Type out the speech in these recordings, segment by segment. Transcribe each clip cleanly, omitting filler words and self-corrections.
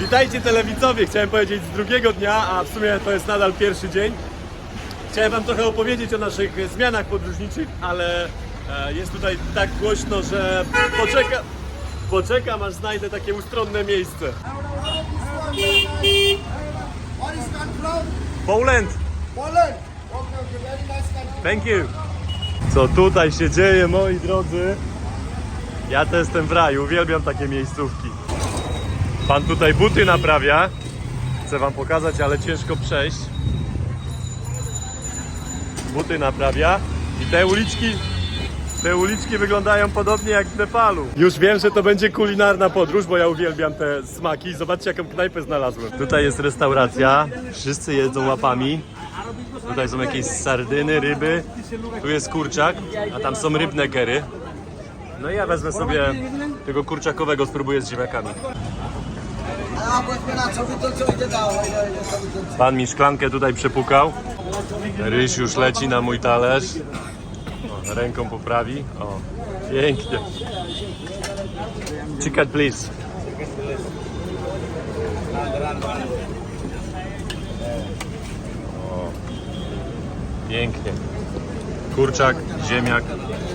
Witajcie telewidzowie, chciałem powiedzieć z drugiego dnia, a w sumie to jest nadal pierwszy dzień. Chciałem wam trochę opowiedzieć o naszych zmianach podróżniczych, ale jest tutaj tak głośno, że poczekam aż znajdę takie ustronne miejsce. Poland! Poland. Okay, very nice country. Thank you! Co tutaj się dzieje, moi drodzy? Ja też jestem w raju, uwielbiam takie miejscówki. Pan tutaj buty naprawia. Chcę wam pokazać, ale ciężko przejść. Buty naprawia. I te uliczki wyglądają podobnie jak w Nepalu. Już wiem, że to będzie kulinarna podróż, bo ja uwielbiam te smaki. Zobaczcie, jaką knajpę znalazłem. Tutaj jest restauracja. Wszyscy jedzą łapami. Tutaj są jakieś sardyny, ryby. Tu jest kurczak, a tam są rybne kery. No i ja wezmę sobie tego kurczakowego, spróbuję z ziemniakami. Pan mi szklankę tutaj przepukał. Ryż już leci na mój talerz. O, ręką poprawi. O, pięknie. Chicken, please. O, pięknie. Kurczak, ziemniak.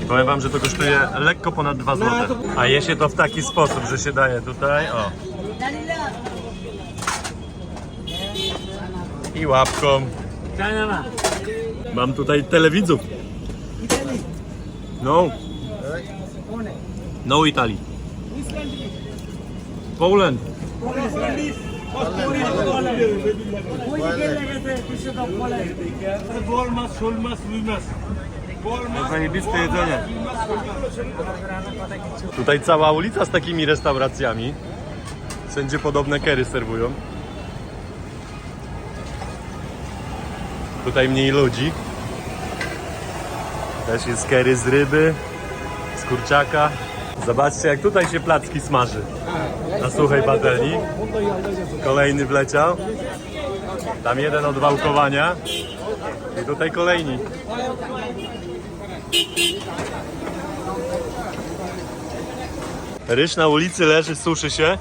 I powiem wam, że to kosztuje lekko ponad 2 zł. A je się to w taki sposób, że się daje tutaj, o. I łapką. Mam tutaj telewidzów. No. No Italy. Poland. Zajebiste jedzenie. Tutaj cała ulica z takimi restauracjami. Wszędzie podobne kery serwują. Tutaj mniej ludzi. Też jest kery z ryby, z kurczaka. Zobaczcie, jak tutaj się placki smaży. Na suchej patelni. Kolejny wleciał. Tam jeden od wałkowania. I tutaj kolejni. Ryż na ulicy leży, suszy się.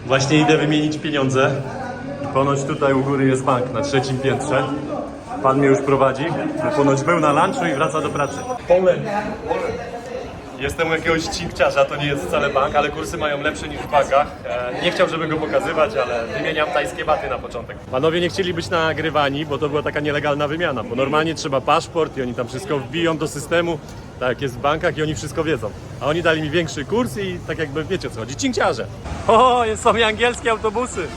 Właśnie idę wymienić pieniądze. Ponoć tutaj u góry jest bank na 3. piętrze. Pan mnie już prowadzi. Ponoć był na lunchu i wraca do pracy. Poland. Jestem u jakiegoś cinkciarza, to nie jest wcale bank, ale kursy mają lepsze niż w bankach. Nie chciał, żeby go pokazywać, ale wymieniam tajskie baty na początek. Panowie nie chcieli być nagrywani, bo to była taka nielegalna wymiana, bo normalnie trzeba paszport i oni tam wszystko wbiją do systemu, tak jak jest w bankach i oni wszystko wiedzą. A oni dali mi większy kurs i tak jakby wiecie o co chodzi. Cinkciarze. O, są i angielskie autobusy.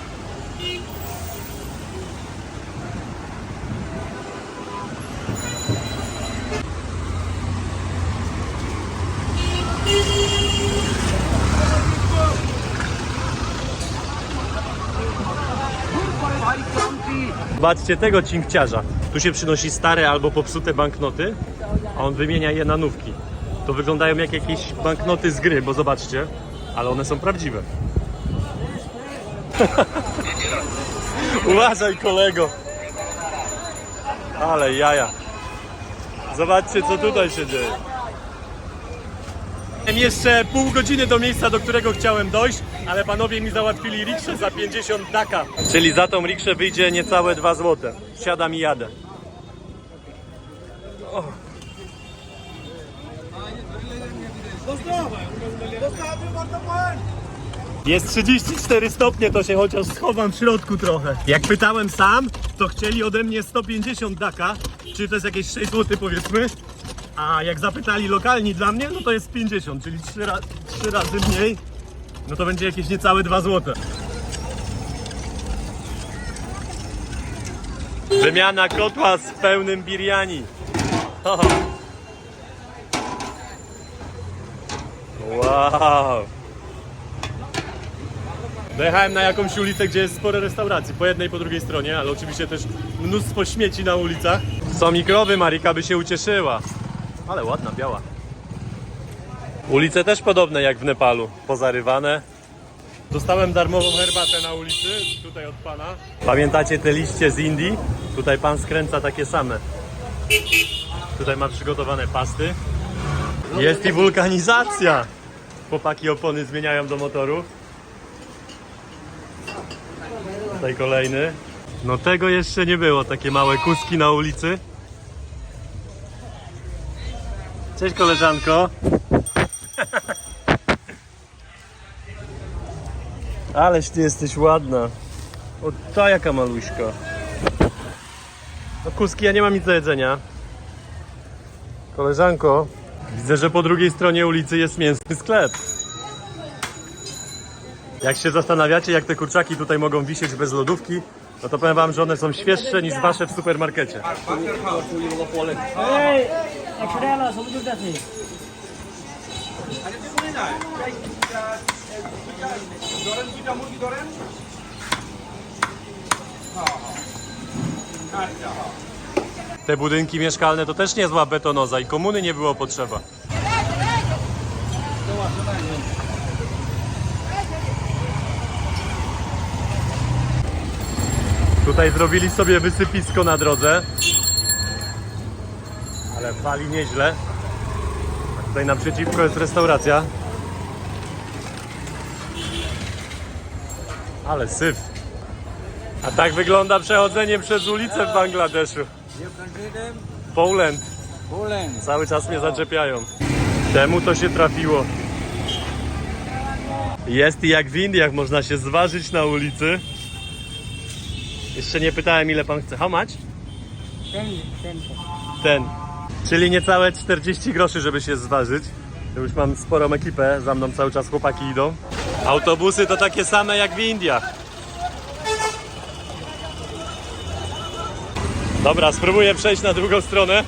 Zobaczcie tego cinkciarza. Tu się przynosi stare albo popsute banknoty, a on wymienia je na nówki. To wyglądają jak jakieś banknoty z gry, bo zobaczcie, ale one są prawdziwe. Uważaj, kolego. Ale jaja. Zobaczcie, co tutaj się dzieje. Mam jeszcze pół godziny do miejsca, do którego chciałem dojść, ale panowie mi załatwili rikszę za 50 daka. Czyli za tą rikszę wyjdzie niecałe 2 zł. Siadam i jadę. O. Jest 34 stopnie, to się chociaż schowam w środku trochę. Jak pytałem sam, to chcieli ode mnie 150 daka, czyli to jest jakieś 6 zł powiedzmy. A jak zapytali lokalni dla mnie, no to jest 50, czyli 3 razy mniej. No to będzie jakieś niecałe 2 zł. Wymiana kotła z pełnym biryani. Wow. Dojechałem na jakąś ulicę, gdzie jest sporo restauracji, po jednej i po drugiej stronie, ale oczywiście też mnóstwo śmieci na ulicach. Są i krowy, Marika by się ucieszyła. Ale ładna, biała. Ulice też podobne jak w Nepalu, pozarywane. Dostałem darmową herbatę na ulicy, tutaj od pana. Pamiętacie te liście z Indii? Tutaj pan skręca takie same. Tutaj ma przygotowane pasty. Jest i wulkanizacja. Chłopaki opony zmieniają do motoru. Tutaj kolejny. No tego jeszcze nie było, takie małe kuski na ulicy. Cześć koleżanko. Ależ ty jesteś ładna. O, ta jaka maluśka. No kuski, ja nie mam nic do jedzenia. Koleżanko, widzę, że po drugiej stronie ulicy jest mięsny sklep. Jak się zastanawiacie, jak te kurczaki tutaj mogą wisieć bez lodówki, no to powiem wam, że one są świeższe niż wasze w supermarkecie. Te budynki mieszkalne to też niezła betonoza i komuny nie było potrzeba. Tutaj zrobili sobie wysypisko na drodze, ale pali nieźle. A tutaj naprzeciwko jest restauracja. Ale syf. A tak wygląda przechodzenie przez ulicę w Bangladeszu. Poland. Cały czas mnie zaczepiają. Temu to się trafiło. Jest i jak w Indiach, można się zważyć na ulicy. Jeszcze nie pytałem, ile pan chce. How much? Ten. Czyli niecałe 40 groszy, żeby się zważyć. Ja już mam sporą ekipę, za mną cały czas chłopaki idą. Autobusy to takie same jak w Indiach. Dobra, spróbuję przejść na drugą stronę.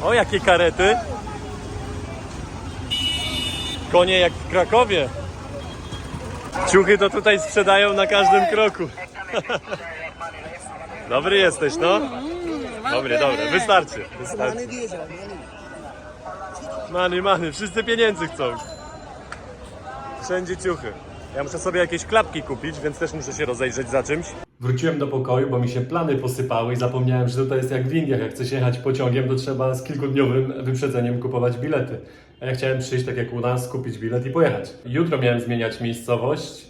O, jakie karety. Konie jak w Krakowie. Ciuchy to tutaj sprzedają na każdym kroku. Dobry jesteś, no? Dobry, wystarczy. Many, wszyscy pieniędzy chcą. Wszędzie ciuchy. Ja muszę sobie jakieś klapki kupić, więc też muszę się rozejrzeć za czymś. Wróciłem do pokoju, bo mi się plany posypały i zapomniałem, że tutaj jest jak w Indiach. Jak chce się jechać pociągiem, to trzeba z kilkudniowym wyprzedzeniem kupować bilety. A ja chciałem przyjść tak jak u nas, kupić bilet i pojechać. Jutro miałem zmieniać miejscowość.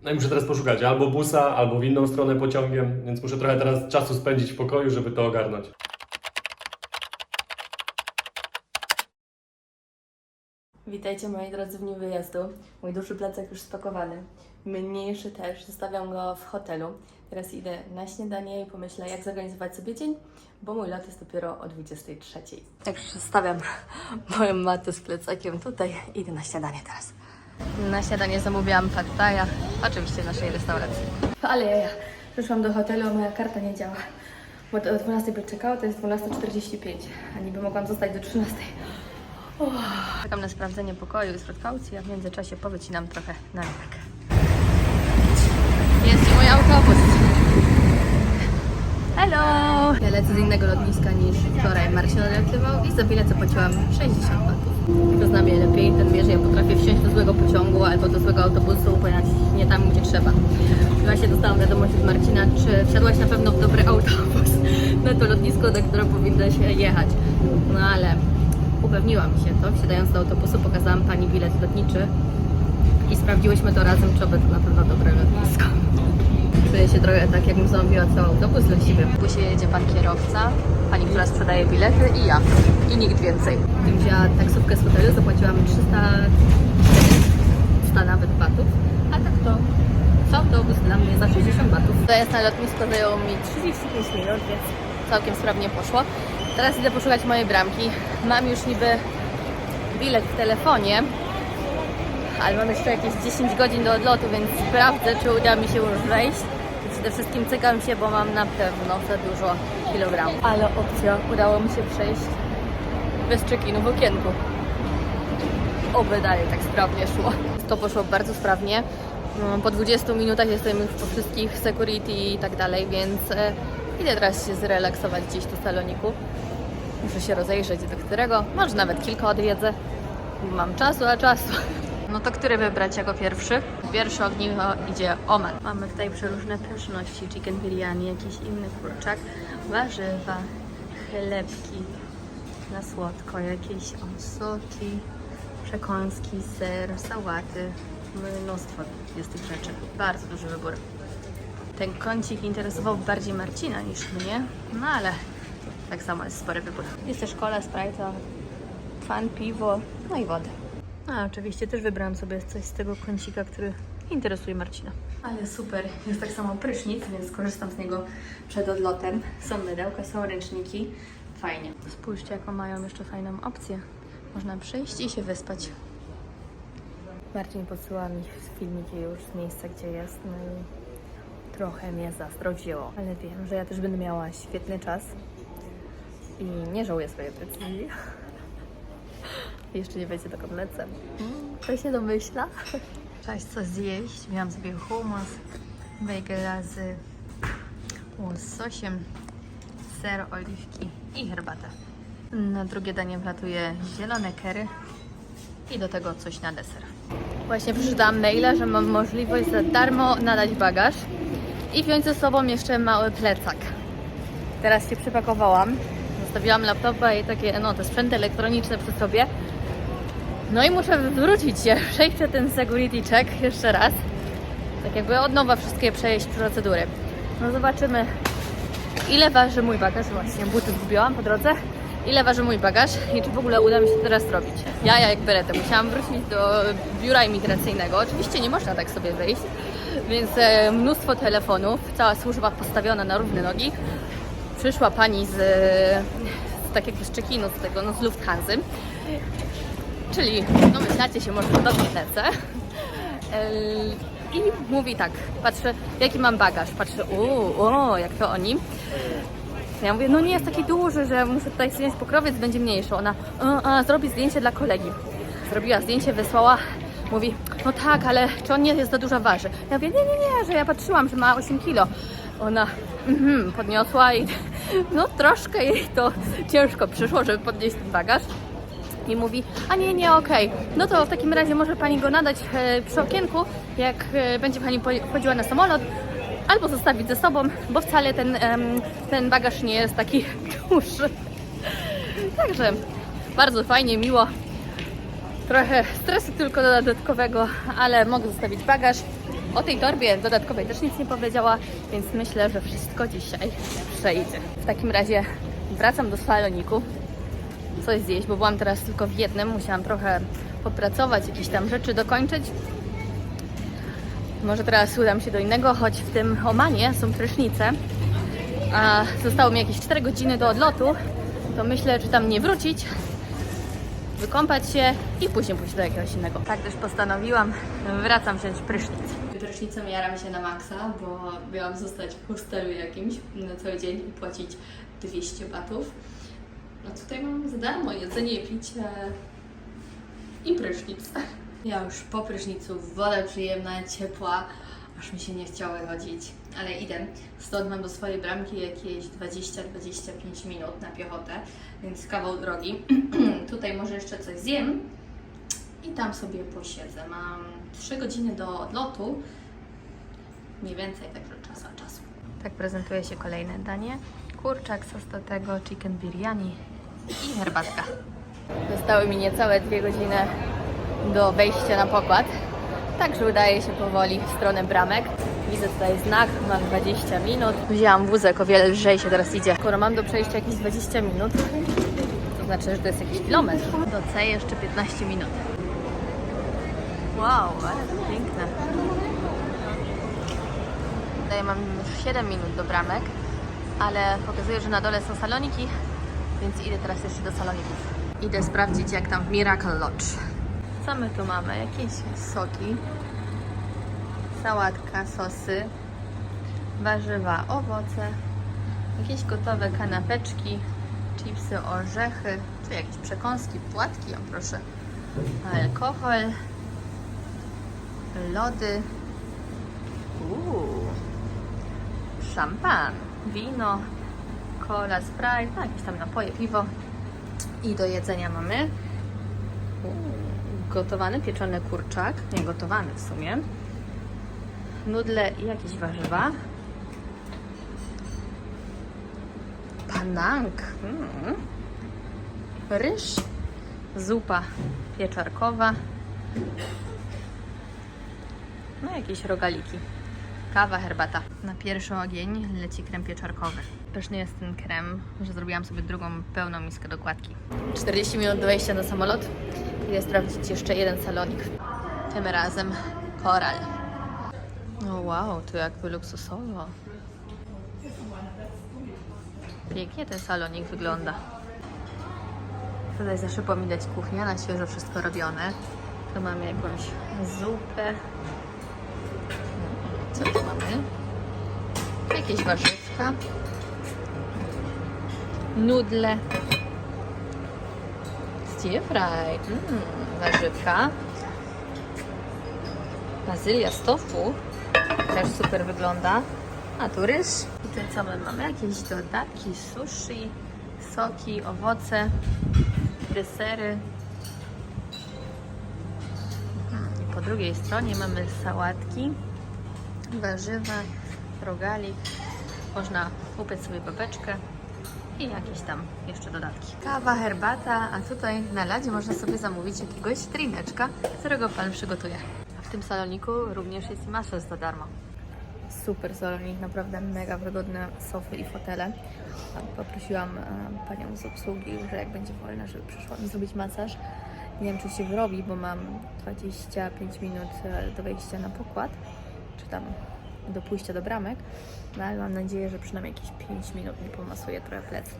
No i muszę teraz poszukać albo busa, albo w inną stronę pociągiem, więc muszę trochę teraz czasu spędzić w pokoju, żeby to ogarnąć. Witajcie moi drodzy w dniu wyjazdu. Mój duży plecak już spakowany. Mniejszy też. Zostawiam go w hotelu. Teraz idę na śniadanie i pomyślę, jak zorganizować sobie dzień, bo mój lot jest dopiero o 23:00. Tak, zostawiam moją matę z plecakiem tutaj. Idę na śniadanie teraz. Na śniadanie zamówiłam pad thaja, oczywiście w naszej restauracji. Ale ja przyszłam do hotelu, a moja karta nie działa. Bo o 12:00 by czekało, to jest 12:45, a niby mogłam zostać do 13:00. Czekam na sprawdzenie pokoju i zwrot kaucji, a w międzyczasie powycinam trochę nagrywek. Jest mój autobus. Hello! Ja lecę z innego lotniska niż wczoraj Marcin odlatywał i za bilet zapłaciłam 60 batów. Kto zna mnie lepiej, ten wie, że ja potrafię wsiąść do złego pociągu albo do złego autobusu, pojechać nie tam, gdzie trzeba. Właśnie dostałam wiadomość od Marcina, czy wsiadłaś na pewno w dobry autobus na to lotnisko, do którego powinnaś jechać. No ale upewniłam się to, wsiadając do autobusu, pokazałam pani bilet lotniczy i sprawdziłyśmy to razem, czy to na pewno dobre lotnisko. Czuję się trochę tak, jakbym zamówiła cały autobus leciwy. W busie jedzie pan kierowca, pani, która sprzedaje bilety i ja. I nikt więcej. Gdybym wzięła taksówkę z hotelu, zapłaciłam 300 nawet batów, a tak to autobus dla mnie za 60 batów. Dojazd na lotnisko zajęło mi 35 minut, więc całkiem sprawnie poszło. Teraz idę poszukać mojej bramki. Mam już niby bilet w telefonie, ale mam jeszcze jakieś 10 godzin do odlotu, więc sprawdzę, czy uda mi się już wejść. Przede wszystkim cykam się, bo mam na pewno za dużo kilogramów. Ale opcja, udało mi się przejść bez check-inu w okienku. Oby dalej tak sprawnie szło. To poszło bardzo sprawnie. Po 20 minutach jestem już po wszystkich security i tak dalej, więc idę teraz się zrelaksować gdzieś tu w saloniku. Muszę się rozejrzeć, do którego. Może nawet kilka odwiedzę. Mam czasu, a czasu. No to który wybrać jako pierwszy? Pierwsze ogniwo idzie Oman. Mamy tutaj przeróżne pyszności. Chicken biryani, jakiś inny kurczak, warzywa, chlebki na słodko, jakieś soki, przekąski, ser, sałaty. Mnóstwo jest tych rzeczy. Bardzo duży wybór. Ten kącik interesował bardziej Marcina niż mnie, no ale tak samo jest spory wybór. Jest też cola, Sprite'a, fan, piwo, no i wodę. A oczywiście też wybrałam sobie coś z tego kącika, który interesuje Marcina. Ale super, jest tak samo prysznic, więc korzystam z niego przed odlotem. Są mydełka, są ręczniki. Fajnie. Spójrzcie, jaką mają jeszcze fajną opcję. Można przyjść i się wyspać. Marcin podsyła mi filmiki już z miejsca, gdzie jest, no i trochę mnie zazdrodziło. Ale wiem, że ja też będę miała świetny czas i nie żałuję swojej decyzji. Jeszcze nie wiecie, dokąd lecę. To się domyśla. Cześć, co zjeść. Miałam sobie hummus, bagela z łososiem, ser, oliwki i herbatę. Na drugie danie wlatuje zielone curry i do tego coś na deser. Właśnie przeczytałam maila, że mam możliwość za darmo nadać bagaż i wziąć ze sobą jeszcze mały plecak. Teraz się przypakowałam. Zostawiłam laptopa i takie, no, te sprzęty elektroniczne przy sobie. No i muszę wrócić się, przejść przez ten security check jeszcze raz. Tak jakby od nowa wszystkie przejść procedury. No zobaczymy, ile waży mój bagaż. Właśnie buty zgubiłam po drodze. Ile waży mój bagaż i czy w ogóle uda mi się teraz zrobić. Ja jak beretę musiałam wrócić do biura imigracyjnego. Oczywiście nie można tak sobie wyjść, więc mnóstwo telefonów, cała służba postawiona na równe nogi. Przyszła pani z takiego check-inu, z Lufthansy. Czyli domyślacie się, może podobnie lecę. I mówi tak, patrzę, jaki mam bagaż. Patrzę, jak to oni. Ja mówię, no nie jest taki duży, że muszę tutaj zdjąć pokrowiec, będzie mniejszy. Ona, zrobi zdjęcie dla kolegi. Zrobiła zdjęcie, wysłała. Mówi, no tak, ale czy on nie jest za dużo waży? Ja mówię, nie, że ja patrzyłam, że ma 8 kilo. Ona podniosła i no troszkę jej to ciężko przyszło, żeby podnieść ten bagaż. I mówi, a nie, okej. No to w takim razie może pani go nadać przy okienku, jak będzie pani chodziła na samolot, albo zostawić ze sobą, bo wcale ten bagaż nie jest taki duży. Także bardzo fajnie, miło. Trochę stresu tylko dodatkowego, ale mogę zostawić bagaż. O tej torbie dodatkowej też nic nie powiedziała, więc myślę, że wszystko dzisiaj przejdzie. W takim razie wracam do saloniku. Coś zjeść, bo byłam teraz tylko w jednym. Musiałam trochę popracować, jakieś tam rzeczy dokończyć. Może teraz udam się do innego, choć w tym Omanie są prysznice. A zostało mi jakieś 4 godziny do odlotu, to myślę, czy tam nie wrócić, wykąpać się i później pójść do jakiegoś innego. Tak też postanowiłam, wracam wziąć prysznic. Prysznicem jaram się na maksa, bo miałam zostać w hostelu jakimś na cały dzień i płacić 200 batów. A tutaj mam za darmo jedzenie, picie i prysznic. Ja już po prysznicu, woda przyjemna, ciepła, aż mi się nie chciało chodzić, ale idę. Stąd mam do swojej bramki jakieś 20-25 minut na piechotę, więc kawał drogi. Tutaj może jeszcze coś zjem i tam sobie posiedzę. Mam 3 godziny do odlotu, mniej więcej, także czas od czasu. Tak prezentuje się kolejne danie. Kurczak, sos do tego, chicken biryani i herbatka. Zostały mi niecałe 2 godziny do wejścia na pokład, także udaje się powoli w stronę bramek. Widzę tutaj znak, mam 20 minut. Wzięłam wózek, o wiele lżej się teraz idzie. Skoro mam do przejścia jakieś 20 minut, to znaczy, że to jest jakiś kilometr. Do C jeszcze 15 minut. Wow, ale to piękne. Tutaj mam już 7 minut do bramek, ale pokazuje, że na dole są saloniki, więc idę teraz jeszcze do saloników. Idę sprawdzić, jak tam w Miracle Lodge. Co my tu mamy? Jakieś soki, sałatka, sosy, warzywa, owoce, jakieś gotowe kanapeczki, chipsy, orzechy, tu jakieś przekąski, płatki, o proszę, alkohol, lody, szampan, wino, cola, Sprite, no jakieś tam napoje, piwo i do jedzenia mamy gotowany, pieczony kurczak, nie gotowany w sumie, nudle i jakieś warzywa, panang, ryż, zupa pieczarkowa. No jakieś rogaliki. Kawa, herbata. Na pierwszy ogień leci krem pieczarkowy. Pyszny jest ten krem, że zrobiłam sobie drugą pełną miskę dokładki. 40 minut do wejścia na samolot. Idę sprawdzić jeszcze jeden salonik. Tym razem koral. O wow, tu jakby luksusowo. Pięknie ten salonik wygląda. Tutaj za szybą widać kuchnia, na świeżo wszystko robione. Tu mamy jakąś zupę. Co tu mamy? Jakieś warzywka. Nudle. Stir fry. Warzywka. Bazylia z tofu. Też super wygląda. A tu ryż. Tutaj co my mamy? Jakieś dodatki, sushi, soki, owoce, desery. I po drugiej stronie mamy sałatki, warzywa, rogalik. Można upiec sobie babeczkę i jakieś tam jeszcze dodatki. Kawa, herbata, a tutaj na ladzie można sobie zamówić jakiegoś drineczka, którego Pan przygotuje. A w tym saloniku również jest i masaż za darmo. Super salonik, naprawdę mega wygodne sofy i fotele. Poprosiłam panią z obsługi, że jak będzie wolna, żeby przyszła mi zrobić masaż. Nie wiem, czy się wyrobi, bo mam 25 minut do wejścia na pokład, czy tam do pójścia do bramek, no ale mam nadzieję, że przynajmniej jakieś 5 minut mi pomasuje trochę plecy.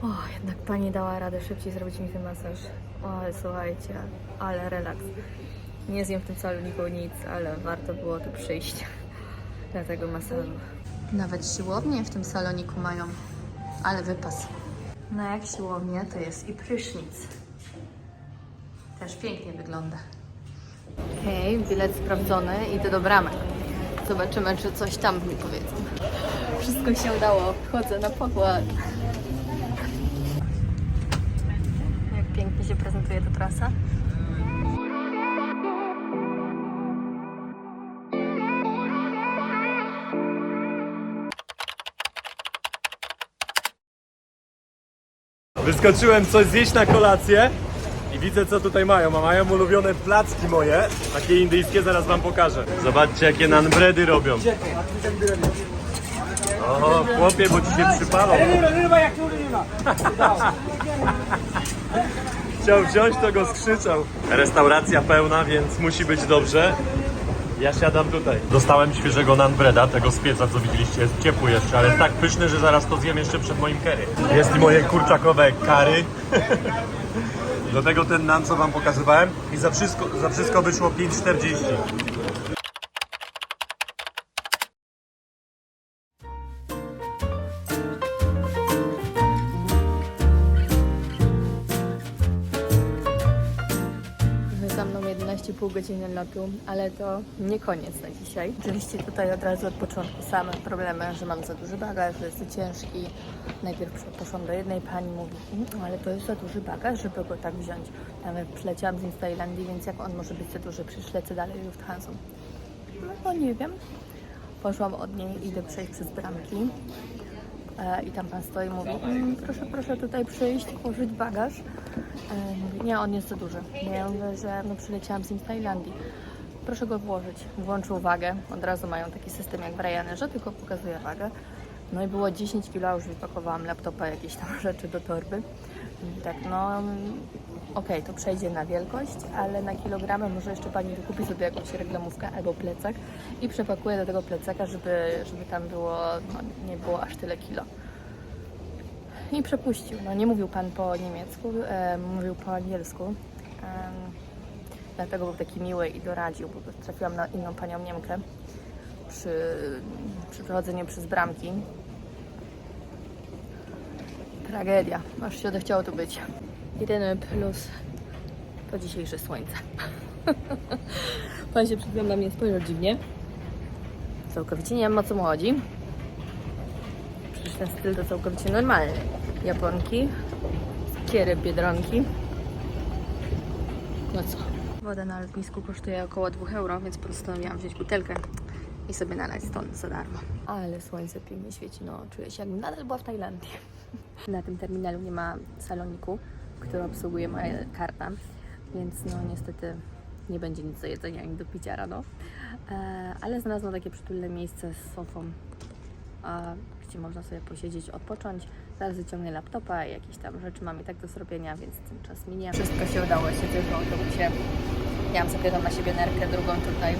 O, jednak pani dała radę szybciej zrobić mi ten masaż. O, ale słuchajcie, ale relaks. Nie zjem w tym saloniku nic, ale warto było tu przyjść dla tego masażu. Nawet siłownie w tym saloniku mają, ale wypas. No jak siłownia, to jest i prysznic. Też pięknie wygląda. Okej, bilet sprawdzony, idę do bramek. Zobaczymy, czy coś tam mi powiedzą. Wszystko się udało, wchodzę na pokład. Jak pięknie się prezentuje ta trasa. Wyskoczyłem coś zjeść na kolację i widzę, co tutaj mają. A mają ulubione placki moje, takie indyjskie, zaraz wam pokażę. Zobaczcie, jakie nanbredy robią. O, chłopie, bo ci się przypalą. Chciał wziąć, to go skrzyczał. Restauracja pełna, więc musi być dobrze. Ja siadam tutaj. Dostałem świeżego nanbreda, tego z pieca, co widzieliście. Jest ciepły jeszcze, ale jest tak pyszny, że zaraz to zjem jeszcze przed moim curry. Jest i moje kurczakowe curry. Do tego ten nan, co wam pokazywałem. I za wszystko wyszło 5,40. Za mną 11,5 godziny lotu, ale to nie koniec na dzisiaj. Oczywiście tutaj od razu od początku same problemy, że mam za duży bagaż, że jest za ciężki. Najpierw poszłam do jednej pani, mówi, ale to jest za duży bagaż, żeby go tak wziąć. Nawet przyleciałam z nim z Tajlandii, więc jak on może być za duży, przecież lecę dalej Lufthansą. No nie wiem. Poszłam od niej, idę przejść przez bramki. I tam pan stoi i mówi, proszę tutaj przyjść, położyć bagaż. Mówi, nie, on jest za duży. Ja mówię, że no, przyleciałam z nim z Tajlandii. Proszę go włożyć. Włączył wagę. Od razu mają taki system jak w Ryanerze, tylko pokazuje wagę. No i było 10 kg, już wypakowałam laptopa, jakieś tam rzeczy do torby. I tak, no okej, to przejdzie na wielkość, ale na kilogramy może jeszcze pani wykupi sobie jakąś reklamówkę albo plecak i przepakuje do tego plecaka, żeby tam było, no, nie było aż tyle kilo. I przepuścił. No nie mówił pan po niemiecku, mówił po angielsku. Dlatego był taki miły i doradził, bo trafiłam na inną panią Niemkę przy przechodzeniu przez bramki. Tragedia, aż się odechciało tu być. Jedyny plus to dzisiejsze słońce. Pan się przed chwilą na mnie spojrzał dziwnie. Całkowicie nie wiem, o co mu chodzi. Przecież ten styl to całkowicie normalny. Japonki, skiery, biedronki. No co? Woda na lotnisku kosztuje około 2 euro, więc postanowiłam wziąć butelkę i sobie nalać stąd za darmo. Ale słońce pięknie świeci, no czuję się jakbym nadal była w Tajlandii. Na tym terminalu nie ma saloniku, którą obsługuje moja karta, więc no niestety nie będzie nic do jedzenia ani do picia rano. Ale znalazłam takie przytulne miejsce z sofą, gdzie można sobie posiedzieć, odpocząć. Zaraz wyciągnę laptopa i jakieś tam rzeczy mam i tak do zrobienia, więc ten czas minie. Wszystko się udało, siedzę w autobusie. Miałam zakrytą na siebie nerkę, drugą tutaj.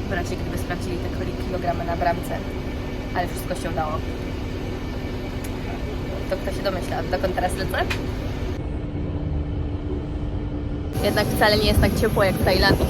W razie gdyby sprawdzili te kilogramy na bramce. Ale wszystko się udało. To kto się domyśla, dokąd teraz lecę? Jednak wcale nie jest tak ciepło jak w Tajlandii.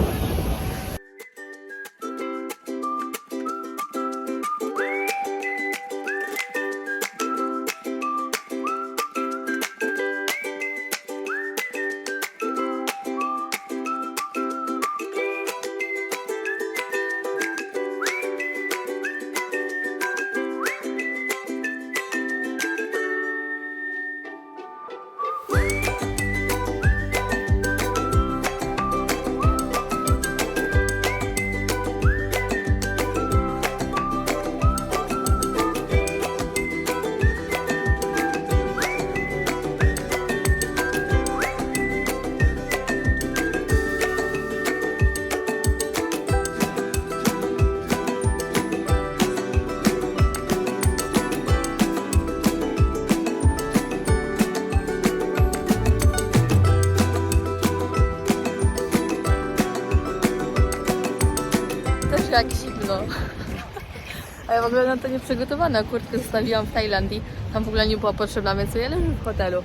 Jak zimno. A ja w ogóle na to nie przygotowana. Kurtkę zostawiłam w Tajlandii. Tam w ogóle nie była potrzebna, więc ja leżę w hotelu.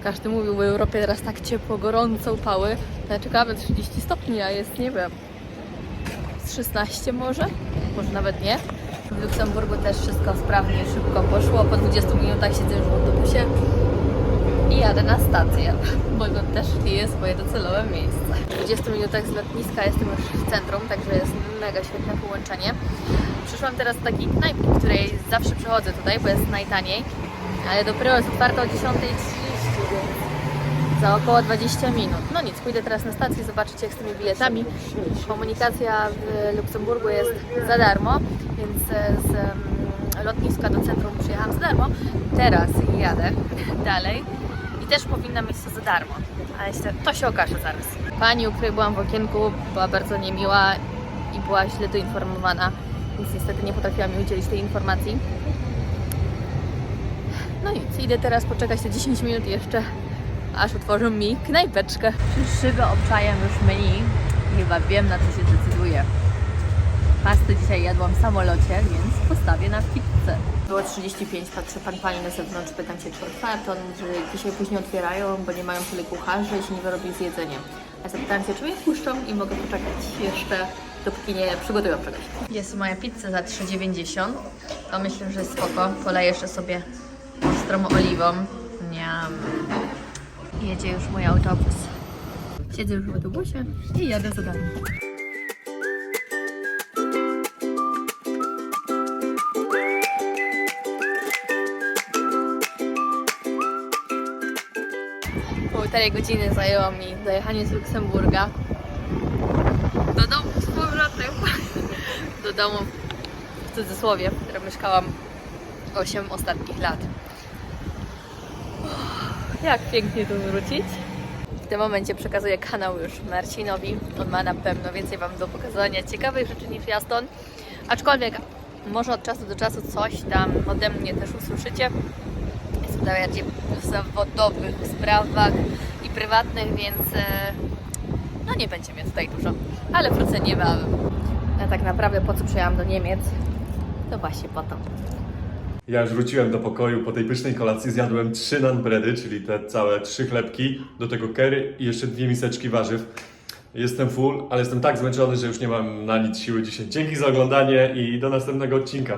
Każdy mówił, w Europie teraz tak ciepło, gorąco, upały. Ja czekałam 30 stopni, a jest, nie wiem, 16 może? Może nawet nie. W Luksemburgu też wszystko sprawnie, szybko poszło. Po 20 minutach siedzę już w autobusie i jadę na stację, bo to też nie jest moje docelowe miejsce. W 20 minutach z lotniska jestem już w centrum, także jest mega świetne połączenie. Przyszłam teraz do takiej knajpki, w której zawsze przychodzę tutaj, bo jest najtaniej, ale dopiero jest otwarta o 10:30, więc za około 20 minut. No nic, pójdę teraz na stację, zobaczyć jak z tymi biletami. Komunikacja w Luksemburgu jest za darmo, więc z lotniska do centrum przyjechałam za darmo. Teraz jadę dalej. I też powinna mieć to za darmo, ale to się okaże zaraz. Pani, u której byłam w okienku, była bardzo niemiła i była źle doinformowana, więc niestety nie potrafiła mi udzielić tej informacji. No nic, idę teraz poczekać te 10 minut jeszcze, aż otworzą mi knajpeczkę. Szyby obczajem już menu, chyba wiem, na co się decyduję. Pastę dzisiaj jadłam w samolocie, więc postawię na pizzę. Było 35, patrzy pani na zewnątrz, pytam się, czy otwarto, że dzisiaj później otwierają, bo nie mają tyle kucharzy i się nie wyrobi z jedzeniem. Ja zapytałam się, czy mnie wpuszczą i mogę poczekać jeszcze, dopóki nie przygotują czegoś. Jest moja pizza za 3,90. To myślę, że jest spoko. Poleję jeszcze sobie ostrą oliwą. Niam. Jedzie już mój autobus. Siedzę już w autobusie i jadę za darmo. Półtorej godziny zajęło mi dojechanie z Luksemburga do domu z powrotem. Do domu, w cudzysłowie, w którym mieszkałam 8 ostatnich lat. Jak pięknie tu wrócić. W tym momencie przekazuję kanał już Marcinowi. On ma na pewno więcej Wam do pokazania ciekawych rzeczy niż ja stąd. Aczkolwiek może od czasu do czasu coś tam ode mnie też usłyszycie. Jest to bardziej w zawodowych sprawach i prywatnych, więc no nie będzie mnie tutaj dużo, ale wrócę niebawem. A tak naprawdę po co przyjechałam do Niemiec? To właśnie po to. Ja już wróciłem do pokoju, po tej pysznej kolacji zjadłem 3 nanbredy, czyli te całe 3 chlebki, do tego curry i jeszcze 2 miseczki warzyw. Jestem full, ale jestem tak zmęczony, że już nie mam na nic siły dzisiaj. Dzięki za oglądanie i do następnego odcinka.